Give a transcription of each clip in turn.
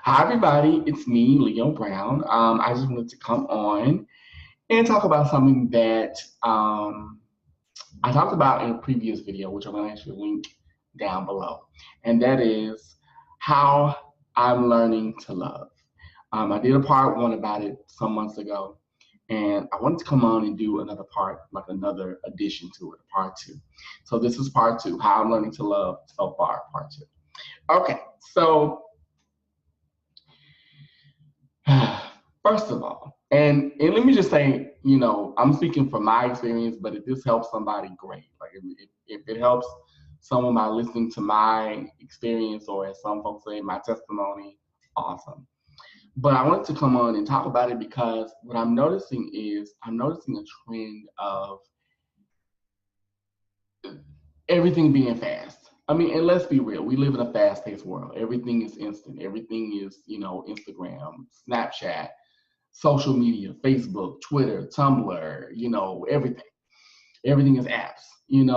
Hi, everybody. It's me, Leo Brown. I just wanted to come on and talk about something that I talked about in a previous video, which I'm going to actually link down below. And that is how I'm learning to love. I did a part one about it some months ago, and I wanted to come on and do another part, like another addition to it, part two. So this is part two, how I'm learning to love so far, part two. Okay, so first of all, and let me just say, I'm speaking from my experience, but if this helps somebody, great. Like if it helps someone by listening to my experience, or as some folks say, my testimony, awesome. But I wanted to come on and talk about it because what I'm noticing is I'm noticing a trend of everything being fast. I mean, and let's be real, we live in a fast-paced world. Everything is instant. Everything is, Instagram, Snapchat, social media, Facebook, Twitter, Tumblr, everything. Everything is apps, and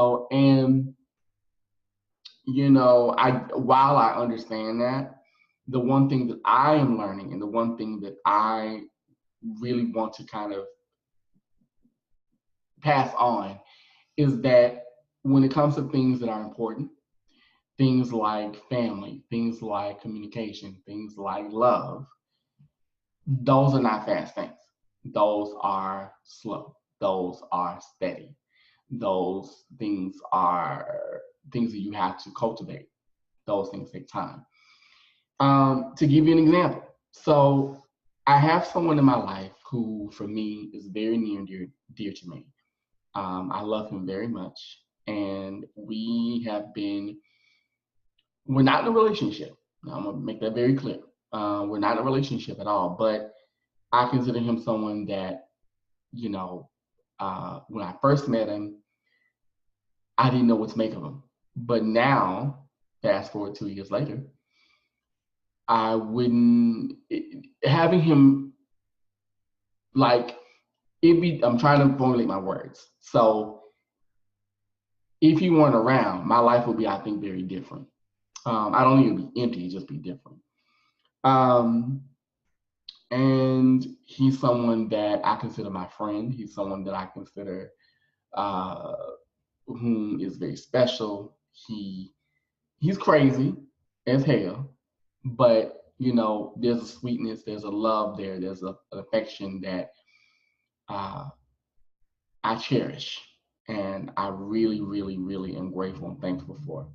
I while I understand that, the one thing that I am learning and the one thing that I really want to kind of pass on is that when it comes to things that are important, things like family, things like communication, things like love, those are not fast things. Those are slow. Those are steady. Those things are things that you have to cultivate. Those things take time. To give you an example, so I have someone in my life who, for me, is very near and dear to me. I love him very much, and we're not in a relationship. Now, I'm gonna make that very clear. We're not in a relationship at all, but I consider him someone that, when I first met him, I didn't know what to make of him. But now, fast forward 2 years later, I wouldn't, having him, like, I'm trying to formulate my words. So if he weren't around, my life would be, I think, very different. I don't need to be empty, just be different. And he's someone that I consider my friend. He's someone that I consider whom is very special. He's crazy as hell, but there's a sweetness, there's a love there, there's an affection that I cherish, and I really, really, really am grateful and thankful for.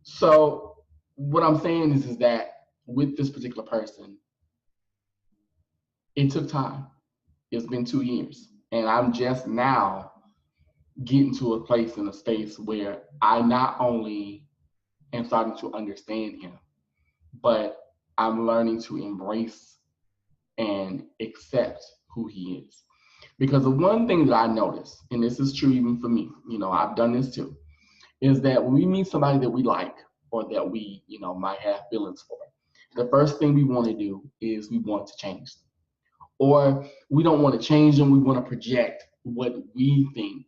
So what I'm saying is that with this particular person, it took time. It's been 2 years, and I'm just now getting to a place in a space where I not only am starting to understand him, but I'm learning to embrace and accept who he is. Because the one thing that I notice, and this is true even for me, I've done this too, is that when we meet somebody that we like or that we, might have feelings for, the first thing we want to do is we want to change them. Or we don't want to change them, we want to project what we think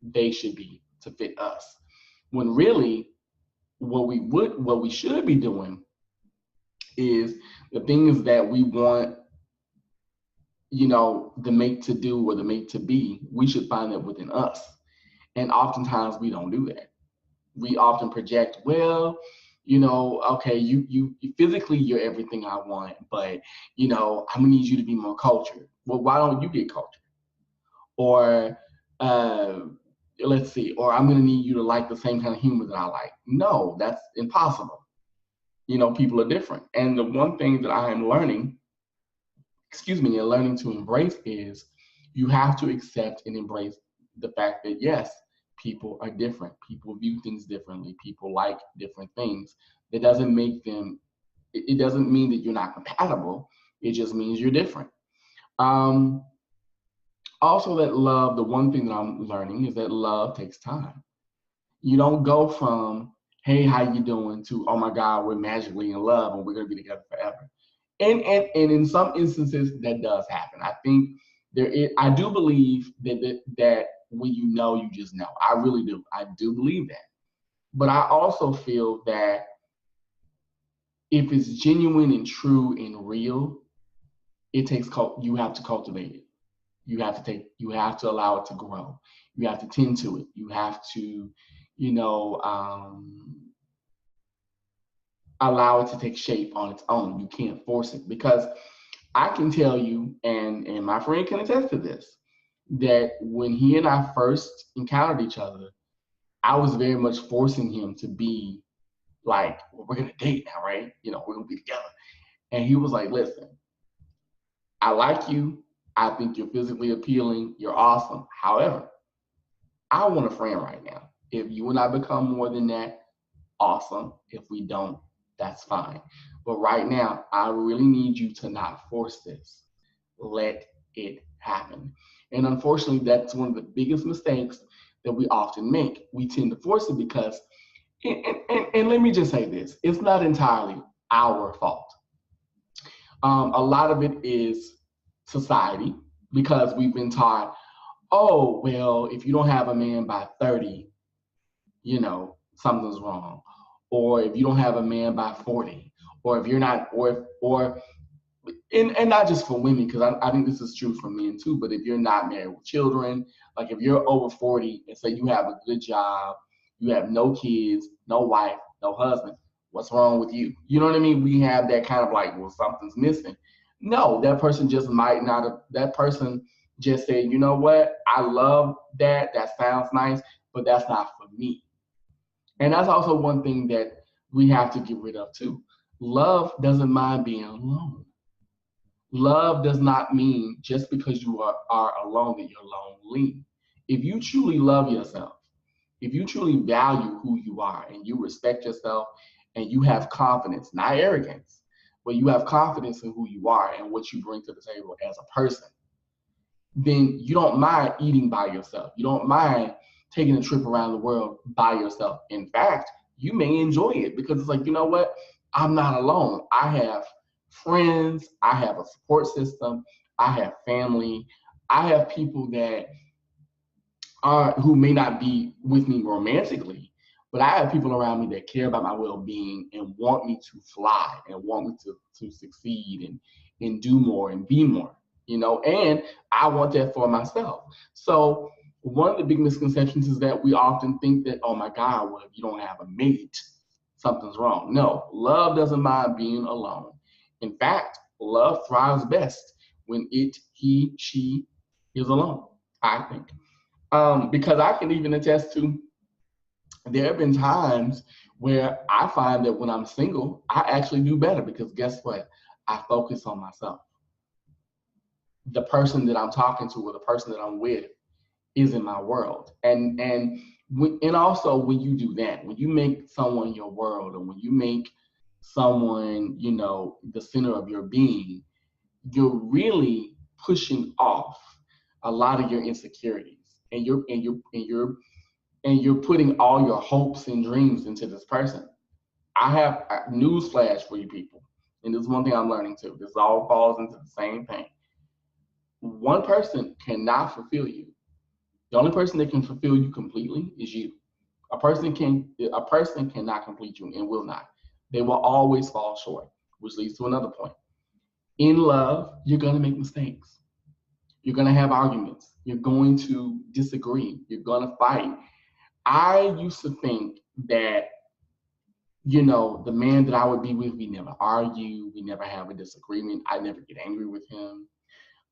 they should be to fit us. When really what we should be doing is the things that we want, the mate to do or the mate to be, we should find that within us. And oftentimes we don't do that. We often project, well, okay, you physically you're everything I want, but I'm gonna need you to be more cultured. Well, why don't you get cultured? Or let's see, or I'm gonna need you to like the same kind of humor that I like. No, that's impossible. People are different. And the one thing that I am learning, and learning to embrace is you have to accept and embrace the fact that yes, people are different. People view things differently. People like different things. It doesn't make them, it doesn't mean that you're not compatible. It just means you're different. Also, that love, the one thing that I'm learning is that love takes time. You don't go from, hey, how you doing, to, oh my God, we're magically in love and we're going to be together forever. And in some instances, that does happen. I think I do believe that when you just know. I really do. I do believe that. But I also feel that if it's genuine and true and real, you have to cultivate it. You have to allow it to grow. You have to tend to it. You have to, you know, allow it to take shape on its own. You can't force it, because I can tell you, and my friend can attest to this, that when he and I first encountered each other, I was very much forcing him to be like, well, we're gonna date now, right? You know, we're gonna be together. And he was like, listen, I like you. I think you're physically appealing. You're awesome. However, I want a friend right now. If you and I become more than that, awesome. If we don't, that's fine. But right now, I really need you to not force this. Let it happen. And unfortunately, that's one of the biggest mistakes that we often make. We tend to force it because, and let me just say this, it's not entirely our fault. A lot of it is society, because we've been taught, oh, well, if you don't have a man by 30, you know, something's wrong. Or if you don't have a man by 40, or if you're not, or and not just for women, because I think this is true for men too, but if you're not married with children, like if you're over 40 and say you have a good job, you have no kids, no wife, no husband, what's wrong with you? You know what I mean? We have that kind of like, well, something's missing. No, that person just might not have, that person just said, you know what? I love that. That sounds nice, but that's not for me. And that's also one thing that we have to get rid of too. Love doesn't mind being alone. Love does not mean just because you are alone that you're lonely. If you truly love yourself, if you truly value who you are and you respect yourself and you have confidence, not arrogance, but you have confidence in who you are and what you bring to the table as a person, then you don't mind eating by yourself. You don't mind taking a trip around the world by yourself. In fact, you may enjoy it because it's like, you know what? I'm not alone. I have friends. I have a support system. I have family. I have people that are who may not be with me romantically, but I have people around me that care about my well-being and want me to fly and want me to succeed and do more and be more, you know, and I want that for myself. So one of the big misconceptions is that we often think that, oh my God, well, if you don't have a mate, something's wrong. No, love doesn't mind being alone. In fact, love thrives best when he, she is alone, I think. Because I can even attest to, there have been times where I find that when I'm single, I actually do better because guess what? I focus on myself. The person that I'm talking to or the person that I'm with is in my world. And also when you do that, when you make someone your world, or when you make someone, you know, the center of your being, you're really pushing off a lot of your insecurities, and you're putting all your hopes and dreams into this person. I have a news flash for you people, and this is one thing I'm learning too. This all falls into the same thing. One person cannot fulfill you. The only person that can fulfill you completely is you. A person cannot complete you and will not. They will always fall short, which leads to another point. In love, you're gonna make mistakes. You're gonna have arguments. You're going to disagree. You're gonna fight. I used to think that, you know, the man that I would be with, we never argue, we never have a disagreement. I never get angry with him.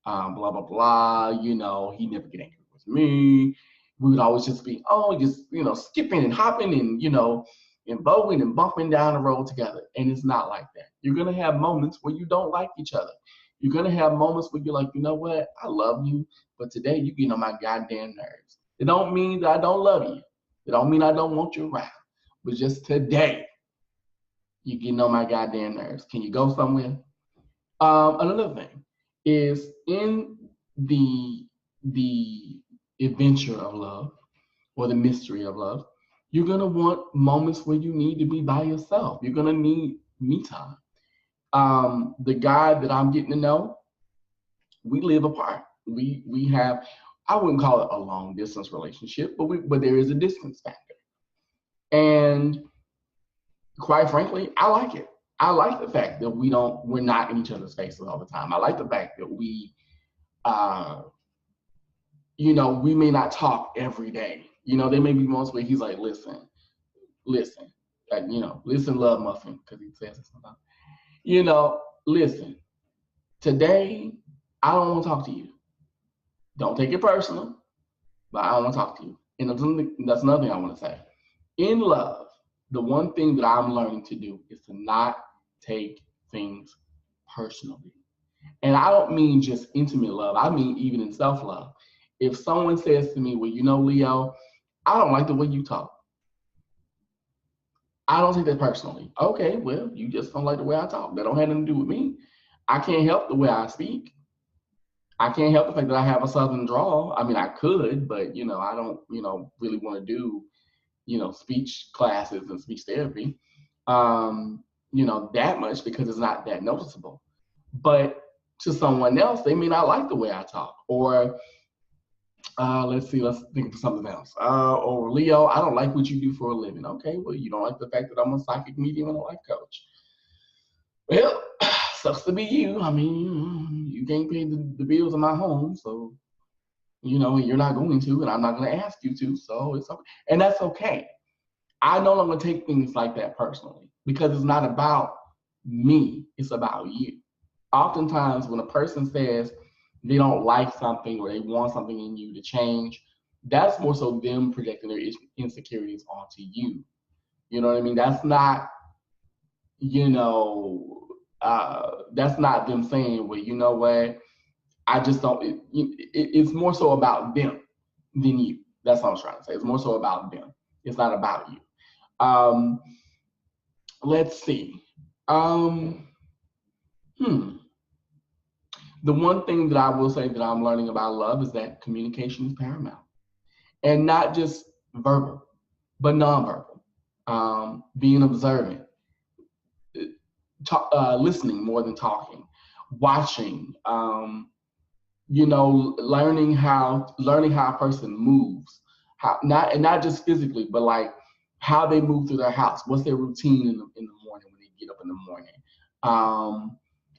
Blah blah blah. You know, he never get angry with me. We would always just be, oh, just, you know, skipping and hopping and, you know, and bowing and bumping down the road together. And it's not like that. You're gonna have moments where you don't like each other. You're gonna have moments where you're like, you know what, I love you, but today you get on my goddamn nerves. It don't mean that I don't love you. It don't mean I don't want you around. But just today, you getting on my goddamn nerves. Can you go somewhere? Another thing is in the adventure of love or the mystery of love, you're gonna want moments where you need to be by yourself. You're gonna need me time. The guy that I'm getting to know, we live apart. We have, I wouldn't call it a long distance relationship, but there is a distance factor. And quite frankly, I like it. I like the fact that we're not in each other's faces all the time. I like the fact that uh, we may not talk every day. There may be moments where he's like, listen, listen, love muffin, because he says it sometimes. Listen, today I don't want to talk to you. Don't take it personal, but I don't want to talk to you. And that's another thing I want to say. In love, the one thing that I'm learning to do is to not take things personally. And I don't mean just intimate love. I mean even in self-love. If someone says to me, well, Leo, I don't like the way you talk. I don't take that personally. Okay, well, you just don't like the way I talk. That don't have nothing to do with me. I can't help the way I speak. I can't help the fact that I have a southern drawl. I mean, I could, but I don't, really want to do, speech classes and speech therapy, that much, because it's not that noticeable. But to someone else, they may not like the way I talk, or let's think of something else. Or Leo, I don't like what you do for a living. Okay, well, you don't like the fact that I'm a psychic medium and a life coach. Well, sucks to be you. I mean, you can't pay the bills of my home, so you're not going to, and I'm not going to ask you to. So it's okay, and that's okay. I no longer take things like that personally, because it's not about me, it's about you. Oftentimes when a person says they don't like something or they want something in you to change, that's more so them projecting their insecurities onto you. You know what I mean? That's not, that's not them saying, well, you know what? I just don't, it's more so about them than you. That's what I was trying to say. It's more so about them. It's not about you. Let's see. The one thing that I will say that I'm learning about love is that communication is paramount, and not just verbal, but nonverbal. Being observant, listening more than talking, watching. Learning how a person moves, how not just physically, but like how they move through their house. What's their routine in the morning when they get up in the morning?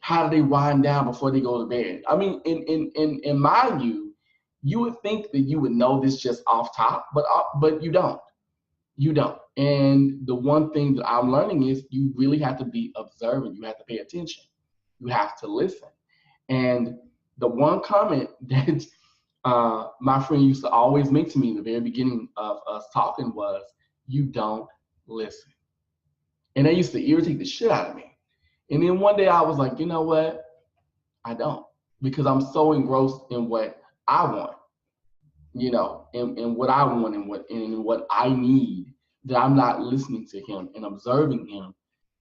How do they wind down before they go to bed? I mean, in my view, you would think that you would know this just off top, but you don't. You don't. And the one thing that I'm learning is you really have to be observant. You have to pay attention. You have to listen. And the one comment that my friend used to always make to me in the very beginning of us talking was, you don't listen. And that used to irritate the shit out of me. And then one day I was like, you know what? I don't. Because I'm so engrossed in what I want, and what I want and what I need, that I'm not listening to him and observing him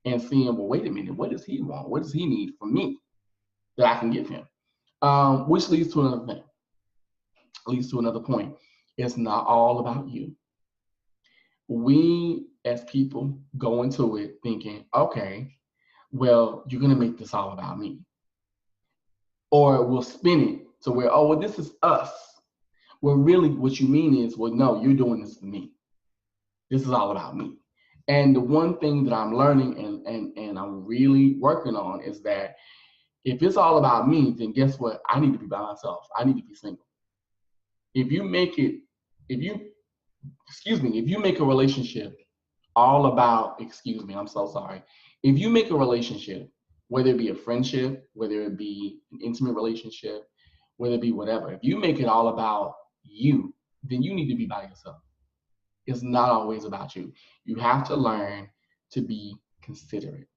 and seeing, well, wait a minute, what does he want? What does he need from me that I can give him? Which leads to another thing, leads to another point. It's not all about you. We as people go into it thinking, okay, well, you're going to make this all about me. Or we'll spin it to where, oh, well, this is us. Well, really what you mean is, well, no, you're doing this for me. This is all about me. And the one thing that I'm learning and I'm really working on is that if it's all about me, then guess what? I need to be by myself. I need to be single. If you make a relationship all about, if you make a relationship, whether it be a friendship, whether it be an intimate relationship, whether it be whatever, if you make it all about you, then you need to be by yourself. It's not always about you. You have to learn to be considerate.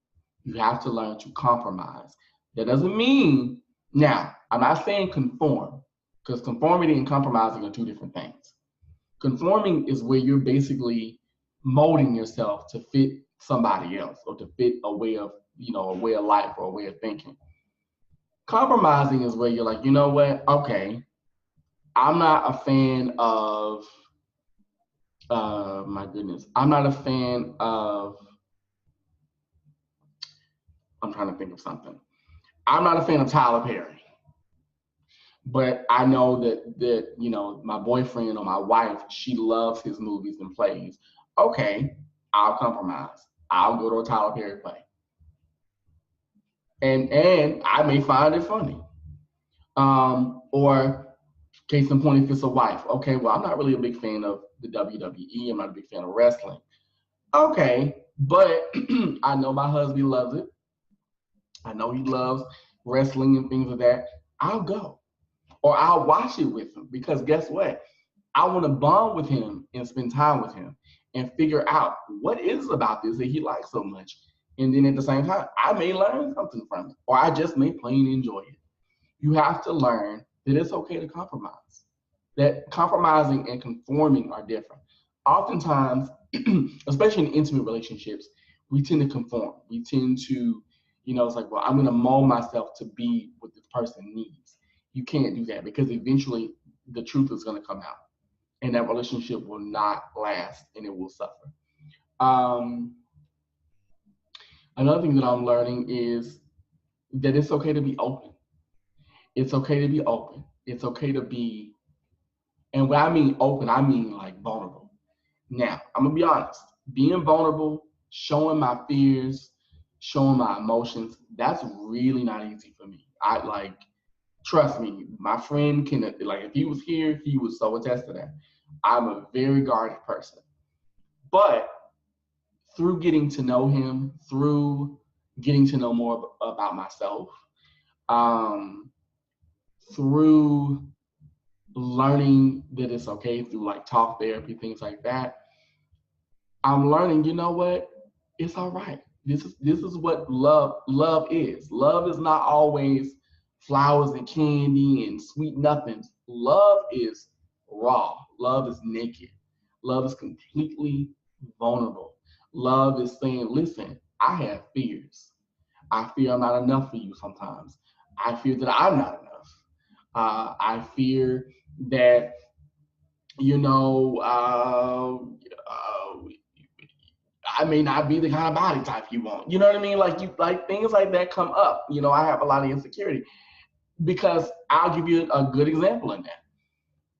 You have to learn to compromise. That doesn't mean, now, I'm not saying conform, because conformity and compromising are two different things. Conforming is where you're basically molding yourself to fit somebody else, or to fit a way of life or a way of thinking. Compromising is where you're like, you know what? Okay, I'm not a fan of, I'm not a fan of, I'm trying to think of something. I'm not a fan of Tyler Perry. But I know that my boyfriend or my wife, she loves his movies and plays. Okay, I'll compromise. I'll go to a Tyler Perry play. and I may find it funny. Or case in point, if it's a wife, okay, well, I'm not really a big fan of the WWE. I'm not a big fan of wrestling. Okay, but I know my husband loves it. I know he loves wrestling and things like that. I'll go, or I'll watch it with him, because guess what? I want to bond with him and spend time with him and figure out what is about this that he likes so much. And then at the same time, I may learn something from it, or I just may plain enjoy it. You have to learn that it's okay to compromise, that compromising and conforming are different. Oftentimes, especially in intimate relationships, we tend to conform. We tend to, it's like, well, I'm going to mold myself to be what this person needs. You can't do that, because eventually the truth is going to come out, and that relationship will not last, and it will suffer. Um, Another thing that I'm learning is that it's okay to be open. It's okay to be open. It's okay to be, and when I mean open, I mean like vulnerable. Now, I'm gonna be honest. Being vulnerable, showing my fears, showing my emotions, that's really not easy for me. I like, trust me, my friend can, like, if he was here, he would so attest to that. I'm a very guarded person. But through getting to know him, through getting to know more about myself, um, through learning that it's okay, through like talk therapy, things like that, I'm learning, you know what? It's all right. This is what love is. Love is not always flowers and candy and sweet nothings. Love is raw. Love is naked. Love is completely vulnerable. Love is saying, listen, I have fears. I fear I'm not enough for you sometimes. I fear that I'm not enough. I fear that, you know, I may not be the kind of body type you want. You know what I mean? Like, you, like, things like that come up. I have a lot of insecurity, because I'll give you a good example in that.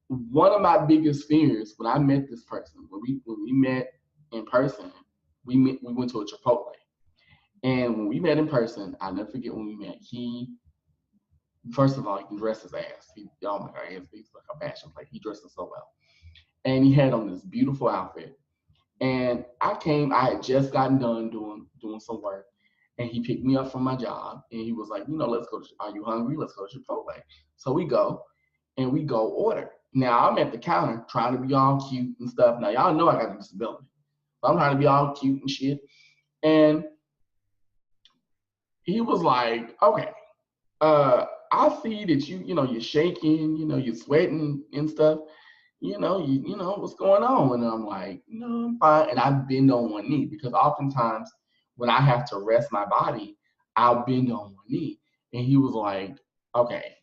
One of my biggest fears when I met this person, when we met in person, we went to a Chipotle. And when we met in person, I'll never forget when we met. He, first of all, he can dress his ass. Oh my God, he's like a fashion plate. He dresses so well. And he had on this beautiful outfit. And I had just gotten done doing some work, and he picked me up from my job, and he was like, let's go. Are you hungry? Let's go to Chipotle. So we go, and we go order. Now I'm at the counter trying to be all cute and stuff. Now y'all know I got a disability, so I'm trying to be all cute and shit. And he was like, okay, I see that you're shaking, you're sweating and stuff. What's going on? And I'm like, no, I'm fine. And I bend on one knee, because oftentimes when I have to rest my body, I'll bend on one knee. And he was like, okay,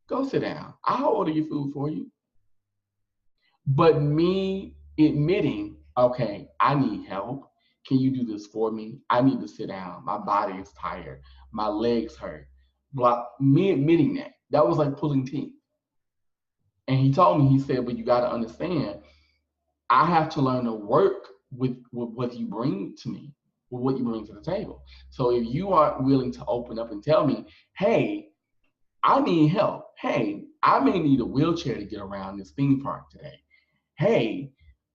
go sit down. I'll order your food for you. But me admitting, okay, I need help. Can you do this for me? I need to sit down. My body is tired. My legs hurt. Me admitting that was like pulling teeth. And he told me, he said, but you got to understand, I have to learn to work with what you bring to me, with what you bring to the table. So if you aren't willing to open up and tell me, hey, I need help. Hey, I may need a wheelchair to get around this theme park today. Hey,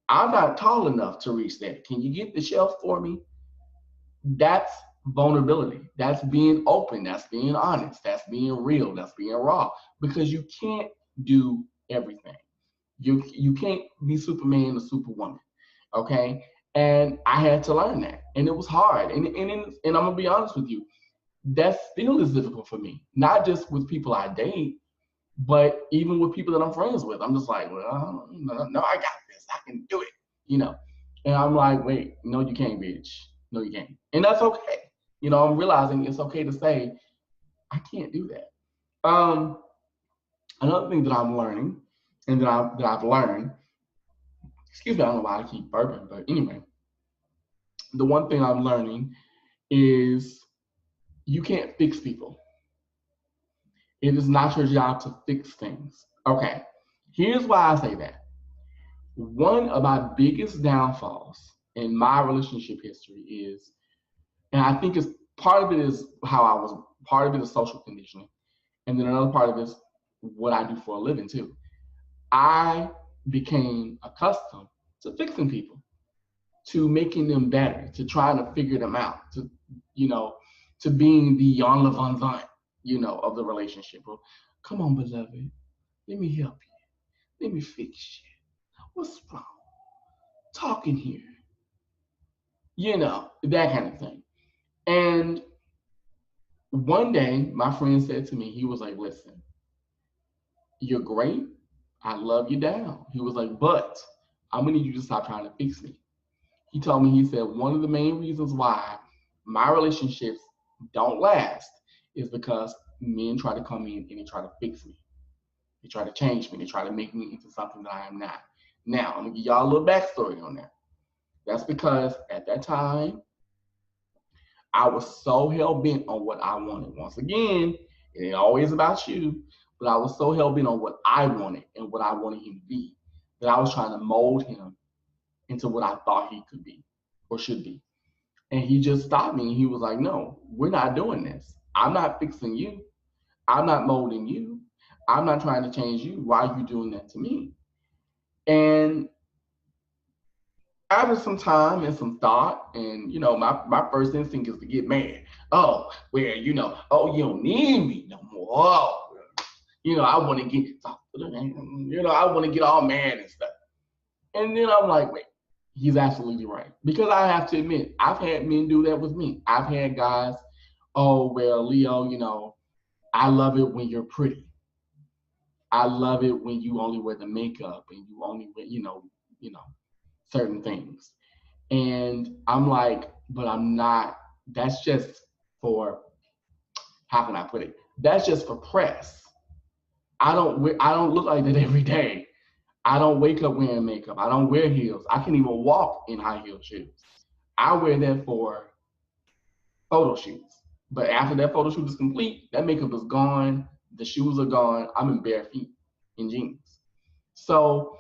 I'm not tall enough to reach that. Can you get the shelf for me? That's vulnerability. That's being open. That's being honest. That's being real. That's being raw. Because you can't do everything. You can't be Superman or Superwoman. Okay? And I had to learn that. And it was hard. And I'm gonna be honest with you, that still is difficult for me. Not just with people I date, but even with people that I'm friends with. I'm just like, well, no, I got this. I can do it. You know. And I'm like, wait, no, you can't, bitch. No, you can't. And that's okay. I'm realizing it's okay to say, I can't do that. Another thing that I'm learning, and that I've learned, excuse me, I don't know why I keep burping, but anyway, the one thing I'm learning is you can't fix people. It is not your job to fix things. Okay, here's why I say that. One of my biggest downfalls in my relationship history is, and I think it's part of it is how I was part of it is social conditioning, and then another part of it is what I do for a living too. I became accustomed to fixing people, to making them better, to trying to figure them out, to you know, to being the Jan Levant, of the relationship. Well, come on, beloved, let me help you. Let me fix you. What's wrong? Talking here, that kind of thing. And one day, my friend said to me, he was like, "Listen, you're great. I love you down." He was like, "But I'm gonna need you to stop trying to fix me." He told me, he said, one of the main reasons why my relationships don't last is because men try to come in and they try to fix me. They try to change me. They try to make me into something that I am not. Now, I'm gonna give y'all a little backstory on that. That's because at that time, I was so hell bent on what I wanted. Once again, it ain't always about you, but I was so hell bent on what I wanted and what I wanted him to be that I was trying to mold him into what I thought he could be or should be. And he just stopped me and he was like, "No, we're not doing this. I'm not fixing you. I'm not molding you. I'm not trying to change you. Why are you doing that to me?" And after some time and some thought, and my first instinct is to get mad. Oh, well, oh, you don't need me no more. Oh, I want to get, I want to get all mad and stuff. And then I'm like, wait, he's absolutely right. Because I have to admit, I've had men do that with me. I've had guys, "Oh, well, Leo, I love it when you're pretty. I love it when you only wear the makeup and you only wear, certain things." And I'm like, but I'm not, that's just for, how can I put it? That's just for press. I don't look like that every day. I don't wake up wearing makeup. I don't wear heels. I can even walk in high heel shoes. I wear that for photo shoots. But after that photo shoot is complete, that makeup is gone. The shoes are gone. I'm in bare feet in jeans. So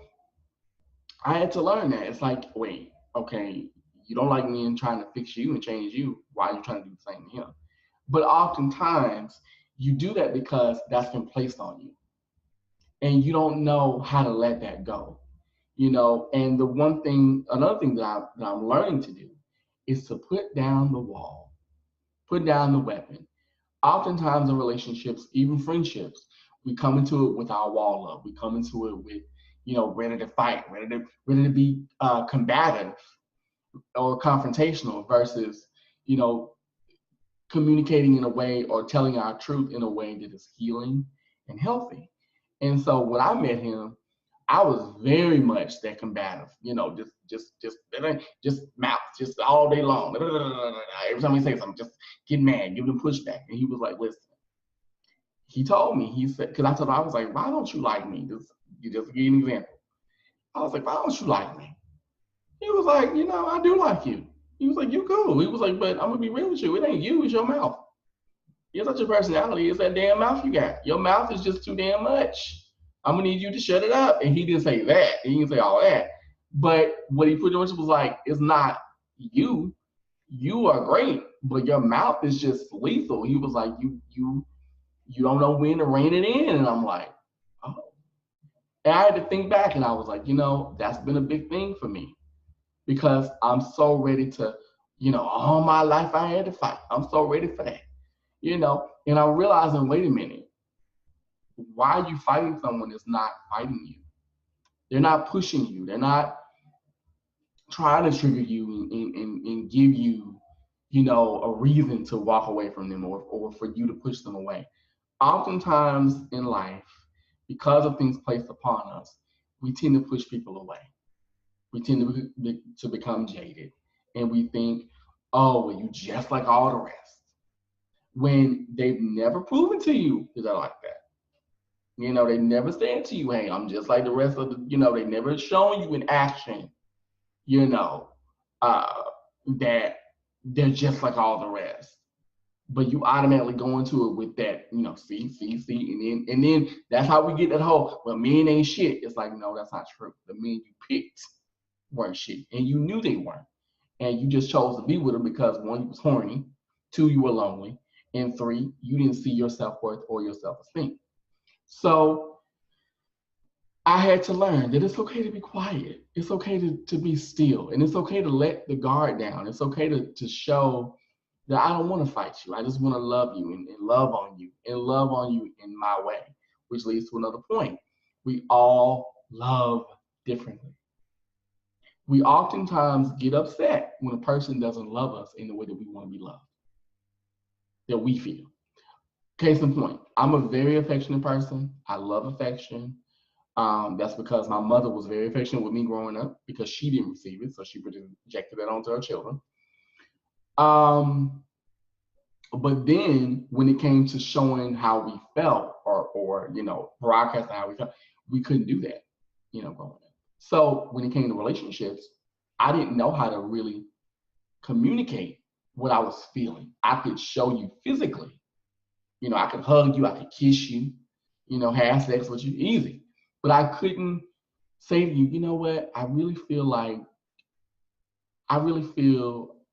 I had to learn that. It's like, wait, okay, you don't like me and trying to fix you and change you. Why are you trying to do the same to him? But oftentimes you do that because that's been placed on you. And you don't know how to let that go. And another thing that I'm learning to do is to put down the wall, put down the weapon. Oftentimes in relationships, even friendships, we come into it with our wall up. We come into it with, ready to fight, ready to be combative or confrontational versus, you know, communicating in a way or telling our truth in a way that is healing and healthy. And so when I met him, I was very much that combative, just mouth, just all day long. Every time he say something, just get mad, give him pushback. And he was like, "Listen," he told me, he said, because I told him, I was like, "Why don't you like me?" Just to give you an example. I was like, "Why don't you like me?" He was like, "I do like you." He was like, "You cool." He was like, "But I'm gonna be real with you. It ain't you, it's your mouth. It's not your personality. It's that damn mouth you got. Your mouth is just too damn much. I'm gonna need you to shut it up." And he didn't say that. He didn't say all that. But what he put in was like, "It's not you. You are great, but your mouth is just lethal." He was like, You don't know when to rein it in." And I'm like, "Oh." And I had to think back, and I was like, that's been a big thing for me because I'm so ready to, all my life I had to fight. I'm so ready for that, And I'm realizing, wait a minute, why you fighting someone is not fighting you. They're not pushing you. They're not trying to trigger you and give you, a reason to walk away from them or for you to push them away. Oftentimes in life, because of things placed upon us, we tend to push people away. We tend to become jaded. And we think, "Oh, well, you just like all the rest." When they've never proven to you that they're like that. They never said to you, "Hey, I'm just like the rest of they never shown you in action, you know, uh, that they're just like all the rest. But you automatically go into it with that, see, and then that's how we get that whole, "Well, men ain't shit." It's like, no, that's not true. The men you picked weren't shit, and you knew they weren't, and you just chose to be with them because one, you was horny, two, you were lonely, And 3, you didn't see your self-worth or your self-esteem. So I had to learn that it's okay to be quiet. It's okay to be still. And it's okay to let the guard down. It's okay to show that I don't want to fight you. I just want to love you and love on you and love on you in my way, which leads to another point. We all love differently. We oftentimes get upset when a person doesn't love us in the way that we want to be loved, that we feel. Case in point, I'm a very affectionate person. I love affection. That's because my mother was very affectionate with me growing up because she didn't receive it, so she projected that onto her children. But then when it came to showing how we felt or broadcasting how we felt, we couldn't do that, growing up. So when it came to relationships, I didn't know how to really communicate what I was feeling. I could show you physically. I could hug you, I could kiss you, have sex with you, easy. But I couldn't say to you, you know what, I really feel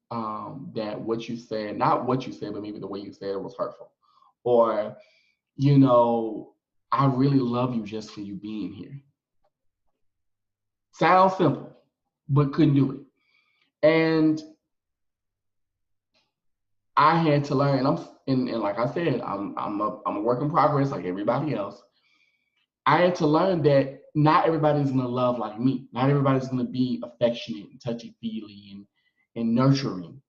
that what you said, not what you said, but maybe the way you said it was hurtful. Or, I really love you just for you being here. Sounds simple, but couldn't do it. And I had to learn, and like I said, I'm a work in progress like everybody else. I had to learn that not everybody's gonna love like me. Not everybody's gonna be affectionate and touchy-feely and nurturing.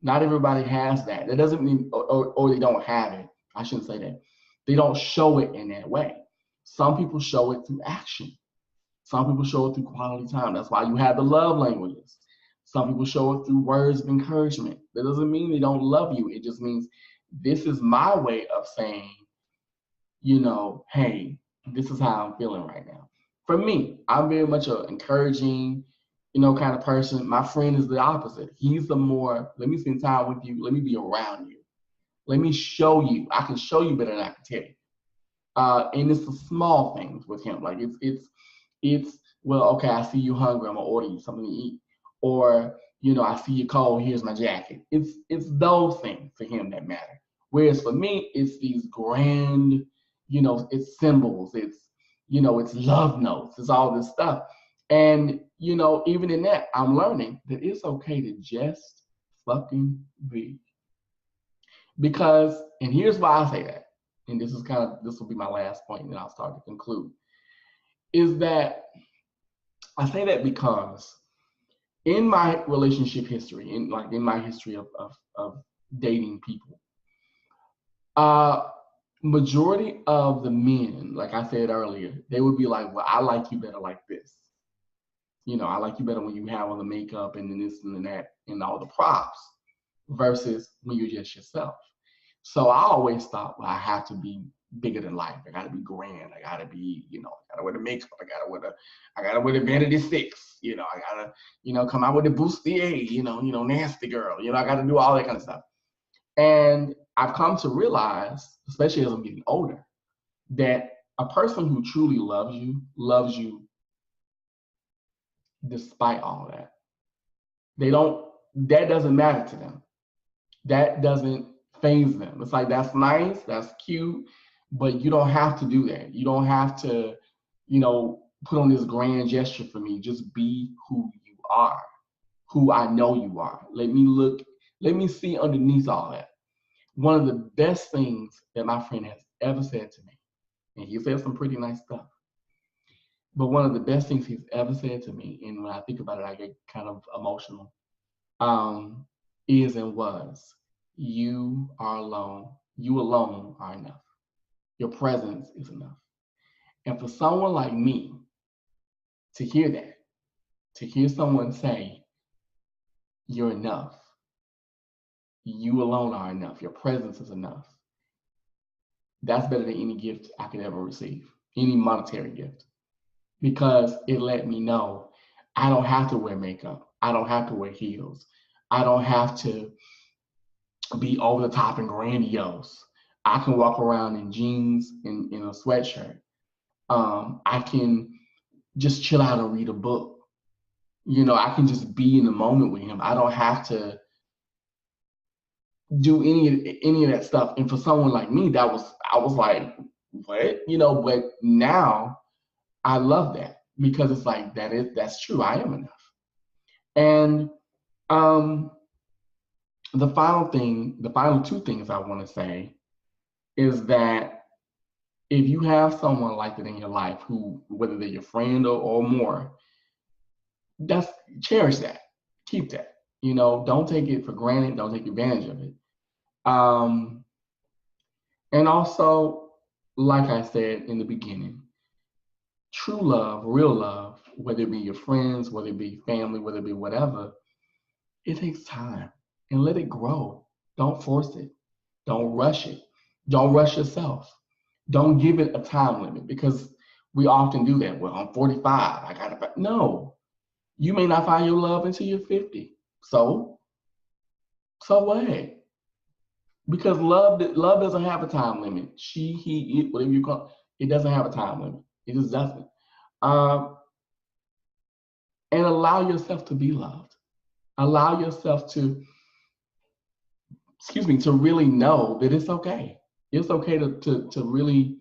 Not everybody has that. That doesn't mean, or they don't have it. I shouldn't say that. They don't show it in that way. Some people show it through action. Some people show it through quality time. That's why you have the love languages. Some people show it through words of encouragement. That doesn't mean they don't love you. It just means this is my way of saying, hey, this is how I'm feeling right now. For me, I'm very much an encouraging, kind of person. My friend is the opposite. He's the more, let me spend time with you. Let me be around you. Let me show you. I can show you better than I can tell you. And it's the small things with him. Like it's well, okay, I see you hungry. I'm gonna order you something to eat. Or, I see you cold. Here's my jacket. It's those things for him that matter. Whereas for me, it's these grand, it's symbols. It's love notes. It's all this stuff. And, even in that, I'm learning that it's okay to just fucking be. Because, and here's why I say that, and this will be my last point, and then I'll start to conclude, is that I say that because in my relationship history, in my history of dating people, majority of the men, like I said earlier, they would be like, well, I like you better like this. I like you better when you have all the makeup and then this and that and all the props versus when you're just yourself. So I always thought, well, I have to be bigger than life. I gotta be grand. I gotta be, I gotta wear the makeup. I gotta wear the Vanity Six. I gotta, come out with the bustier. Nasty girl. I gotta do all that kind of stuff. And I've come to realize, especially as I'm getting older, that a person who truly loves you despite all that. That doesn't matter to them. That doesn't faze them. It's like, that's nice, that's cute, but you don't have to do that. You don't have to, put on this grand gesture for me. Just be who you are, who I know you are. Let me see underneath all that. One of the best things that my friend has ever said to me, and he said some pretty nice stuff, but one of the best things he's ever said to me, and when I think about it, I get kind of emotional, is and was, you alone are enough. Your presence is enough. And for someone like me to hear that, to hear someone say, you're enough, you alone are enough, your presence is enough, that's better than any gift I could ever receive, any monetary gift. Because it let me know I don't have to wear makeup. I don't have to wear heels. I don't have to be over the top and grandiose. I can walk around in jeans and in a sweatshirt. I can just chill out and read a book. I can just be in the moment with him. I don't have to do any of that stuff. And for someone like me, I was like, what? But now I love that, because it's like that's true. I am enough. And um the final two things I want to say is that if you have someone like that in your life, who, whether they're your friend or more, that's cherish that, keep that. Don't take it for granted. Don't take advantage of it. Um, and also, like I said in the beginning, true love, real love, whether it be your friends, whether it be family, whether it be whatever, it takes time, and let it grow. Don't force it. Don't rush it. Don't rush yourself. Don't give it a time limit, because we often do that. Well, I'm 45. I gotta. No, you may not find your love until you're 50. So what? Because love doesn't have a time limit. She, he, it, whatever you call it, it doesn't have a time limit. It just doesn't. Um, and allow yourself to be loved. Allow yourself to, to really know that it's okay. It's okay to really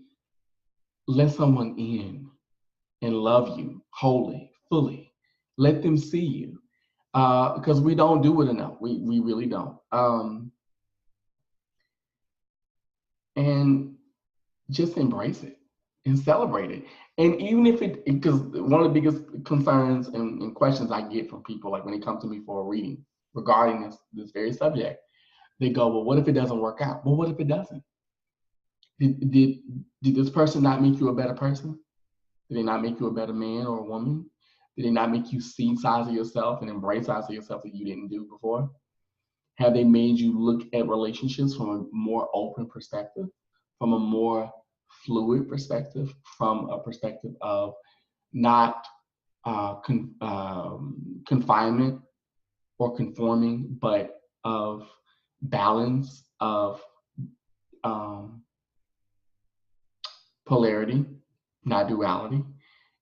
let someone in and love you wholly, fully. Let them see you. Because we don't do it enough. We really don't. And just embrace it and celebrate it. And even if because one of the biggest concerns and questions I get from people, like when they come to me for a reading regarding this very subject, they go, well, what if it doesn't work out? Well, what if it doesn't? Did this person not make you a better person? Did they not make you a better man or a woman? Did they not make you see sides of yourself and embrace sides of yourself that you didn't do before? Have they made you look at relationships from a more open perspective, from a more fluid perspective, from a perspective of not confinement or conforming, but of balance, of um, polarity, not duality?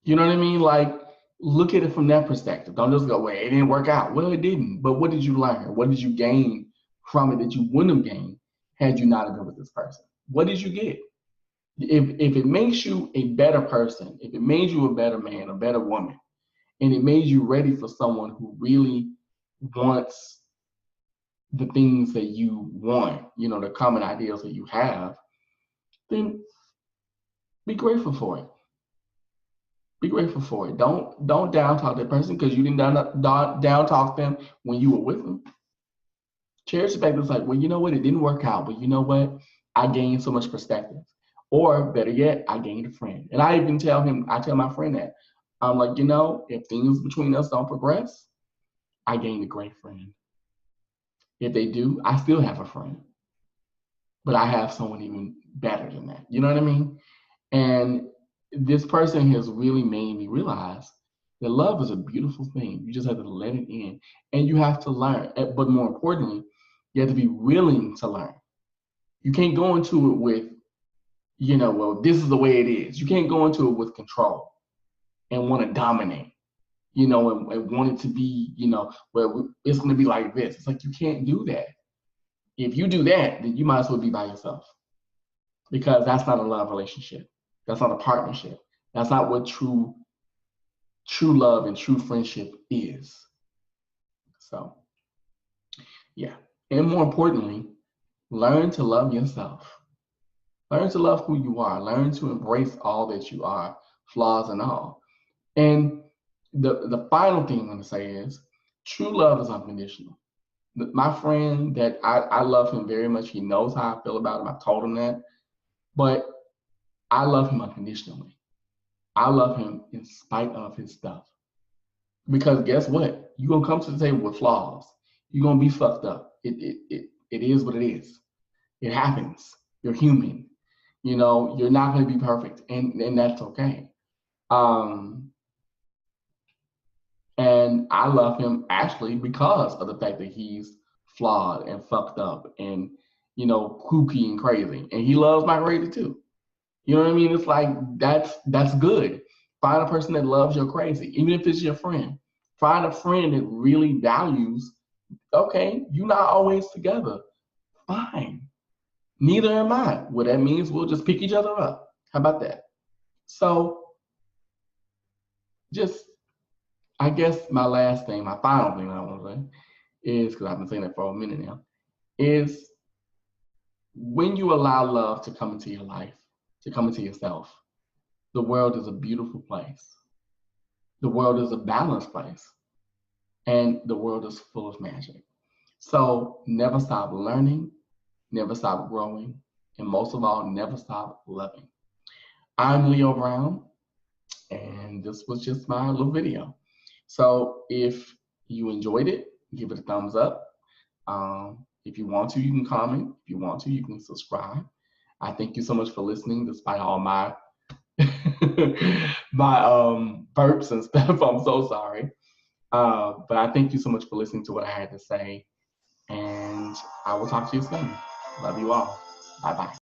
You know what I mean? Like, look at it from that perspective. Don't just go, well, it didn't work out. Well, it didn't. But what did you learn? What did you gain from it that you wouldn't have gained had you not been with this person? What did you get? If it makes you a better person, if it made you a better man, a better woman, and it made you ready for someone who really wants the things that you want, the common ideals that you have, then be grateful for it. Be grateful for it. Don't down talk that person because you didn't down talk them when you were with them. Cherish the fact that it's like, well, you know what, it didn't work out, but you know what, I gained so much perspective. Or better yet, I gained a friend. And I even tell my friend that. I'm like, if things between us don't progress, I gained a great friend. If they do, I still have a friend. But I have someone even better than that. You know what I mean? And this person has really made me realize that love is a beautiful thing. You just have to let it in. And you have to learn. But more importantly, you have to be willing to learn. You can't go into it with, well, this is the way it is. You can't go into it with control and want to dominate, and want it to be, well, it's going to be like this. It's like, you can't do that. If you do that, then you might as well be by yourself, because that's not a love relationship. That's not a partnership. That's not what true love and true friendship is. So, yeah. And more importantly, learn to love yourself. Learn to love who you are. Learn to embrace all that you are, flaws and all. And the final thing I'm going to say is, true love is unconditional. My friend, that I love him very much. He knows how I feel about him. I've told him that. But I love him unconditionally. I love him in spite of his stuff. Because guess what? You're going to come to the table with flaws. You're going to be fucked up. It is what it is. It happens. You're human. You're not going to be perfect. And that's okay. And I love him actually because of the fact that he's flawed and fucked up and, kooky and crazy. And he loves my crazy too. You know what I mean? It's like, that's good. Find a person that loves your crazy, even if it's your friend. Find a friend that really values, okay, you're not always together. Fine. Neither am I. Well, that means we'll just pick each other up. How about that? So just, I guess my last thing, my final thing I want to say is, because I've been saying that for a minute now, is when you allow love to come into your life, to come into yourself, the world is a beautiful place. The world is a balanced place. And the world is full of magic. So never stop learning, never stop growing, and most of all, never stop loving. I'm Leo Brown, and this was just my little video. So if you enjoyed it, give it a thumbs up. If you want to, you can comment. If you want to, you can subscribe. I thank you so much for listening, despite all my my burps and stuff. I'm so sorry. But I thank you so much for listening to what I had to say. And I will talk to you soon. Love you all. Bye-bye.